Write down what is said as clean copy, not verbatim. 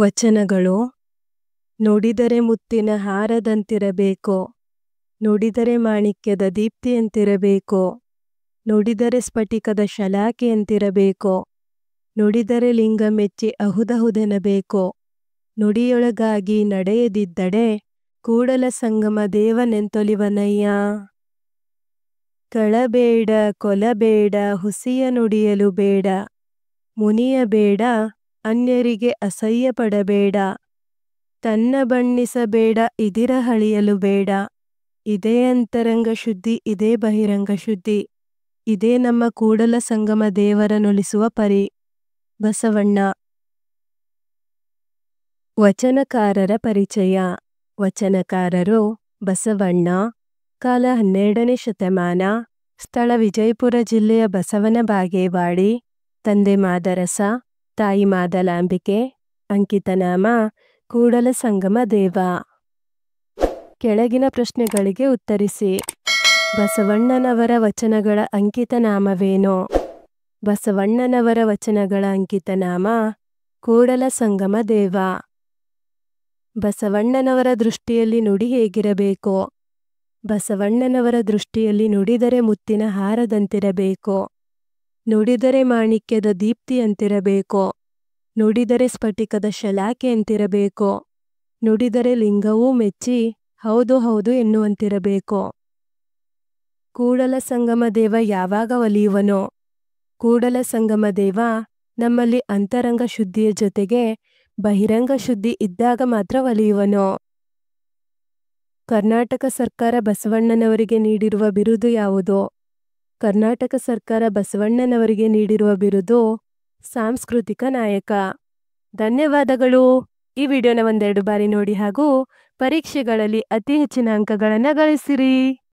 ವಚನಗಳು ನುಡಿದರೆ ಮುತ್ತಿನ ಹಾರದಂತಿರಬೇಕು, ನುಡಿದರೆ ಮಾಣಿಕ್ಯದ ದೀಪ್ತಿಯಂತಿರಬೇಕು, ನುಡಿದರೆ ಸ್ಫಟಿಕದ ಶಲಾಕೆಯಂತಿರಬೇಕು, ನುಡಿದರೆ ಲಿಂಗ ಮೆಚ್ಚಿ ಅಹುದಹುದೆನಬೇಕು, ನುಡಿಯೊಳಗಾಗಿ ನಡೆಯದಿದ್ದಡೆ ಕೂಡಲ ಸಂಗಮ ದೇವನೆಂತೊಲಿವನಯ್ಯ. ಕಳಬೇಡ ಕೊಲಬೇಡ ಹುಸಿಯ ನುಡಿಯಲು ಬೇಡ, ಮುನಿಯಬೇಡ ಅನ್ಯರಿಗೆ ಅಸಹ್ಯ ಪಡಬೇಡ, ತನ್ನ ಬಣ್ಣಿಸಬೇಡ ಇದಿರ ಹಳಿಯಲು ಬೇಡ. ಇದೇ ಅಂತರಂಗ ಶುದ್ಧಿ, ಇದೇ ಬಹಿರಂಗ ಶುದ್ಧಿ, ಇದೇ ನಮ್ಮ ಕೂಡಲ ಸಂಗಮ ದೇವರನುಳಿಸುವ ಪರಿ. ಬಸವಣ್ಣ. ವಚನಕಾರರ ಪರಿಚಯ. ವಚನಕಾರರು ಬಸವಣ್ಣ. ಕಾಲ 12ನೇ ಶತಮಾನ. ಸ್ಥಳ ವಿಜಯಪುರ ಜಿಲ್ಲೆಯ ಬಸವನ ಬಾಗೇವಾಡಿ. ತಂದೆ ಮಾದರಸ, ತಾಯಿ ಮಾದಲಾಂಬಿಕೆ. ಅಂಕಿತನಾಮ ಕೂಡಲ ಸಂಗಮ ದೇವ. ಕೆಳಗಿನ ಪ್ರಶ್ನೆಗಳಿಗೆ ಉತ್ತರಿಸಿ. ಬಸವಣ್ಣನವರ ವಚನಗಳ ಅಂಕಿತನಾಮವೇನು? ಬಸವಣ್ಣನವರ ವಚನಗಳ ಅಂಕಿತನಾಮ ಕೂಡಲ ಸಂಗಮ ದೇವ. ಬಸವಣ್ಣನವರ ದೃಷ್ಟಿಯಲ್ಲಿ ನುಡಿ ಹೇಗಿರಬೇಕು? ಬಸವಣ್ಣನವರ ದೃಷ್ಟಿಯಲ್ಲಿ ನುಡಿದರೆ ಮುತ್ತಿನ ಹಾರದಂತಿರಬೇಕು, ನುಡಿದರೆ ಮಾಣಿಕ್ಯದ ದೀಪ್ತಿಯಂತಿರಬೇಕು, ನುಡಿದರೆ ಸ್ಫಟಿಕದ ಶಲಾಕೆಯಂತಿರಬೇಕು, ನುಡಿದರೆ ಲಿಂಗವೂ ಮೆಚ್ಚಿ ಹೌದು ಹೌದು ಎನ್ನುವಂತಿರಬೇಕು. ಕೂಡಲ ಸಂಗಮ ದೇವ ಯಾವಾಗ ಒಲಿಯುವನೋ? ಕೂಡಲ ಸಂಗಮ ದೇವ ನಮ್ಮಲ್ಲಿ ಅಂತರಂಗ ಶುದ್ಧಿಯ ಜೊತೆಗೆ ಬಹಿರಂಗ ಶುದ್ಧಿ ಇದ್ದಾಗ ಮಾತ್ರ ಒಲಿಯುವನೋ. ಕರ್ನಾಟಕ ಸರ್ಕಾರ ಬಸವಣ್ಣನವರಿಗೆ ನೀಡಿರುವ ಬಿರುದು ಯಾವುದು? ಕರ್ನಾಟಕ ಸರ್ಕಾರ ಬಸವಣ್ಣನವರಿಗೆ ನೀಡಿರುವ ಬಿರುದು ಸಾಂಸ್ಕೃತಿಕ ನಾಯಕ. ಧನ್ಯವಾದಗಳು. ಈ ವಿಡಿಯೋನ ಒಂದೆರಡು ಬಾರಿ ನೋಡಿ ಹಾಗೂ ಪರೀಕ್ಷೆಗಳಲ್ಲಿ ಅತಿ ಹೆಚ್ಚಿನ ಅಂಕಗಳನ್ನು ಗಳಿಸಿರಿ.